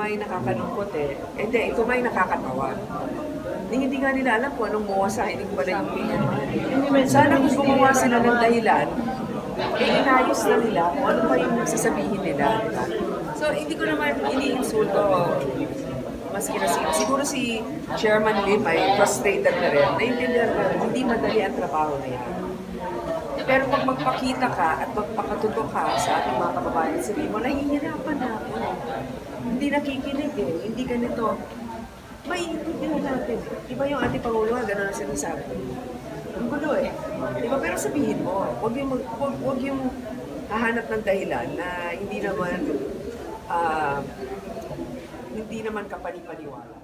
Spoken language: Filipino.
nga yung nakakalungkot eh. Hindi, ito nga yung nakakatawa. Hindi nga nila alam kung anong MOA signing pala yung pinag. Sana kung gumawa sila ng dahilan, inayos na nila kung ano pa yung sasabihin nila. Diba? So, hindi ko naman iniinsulto maski na siguro si Chairman Lim ay frustrated na rin. Naiintindihan na hindi madali ang trabaho na yan. Pero pag magpakita ka at magpakatuto ka sa ating mga kababayan, sabihin mo, nahihirapan na ako. Hindi nakikinig eh, hindi ganito. Maiintindihan natin. Iba yung ating Pangulo, gano'n ang sinasabi. Ang gulo eh. Diba? Pero sabihin mo, wag yung hahanap ng dahilan na hindi naman kapanipaniwala.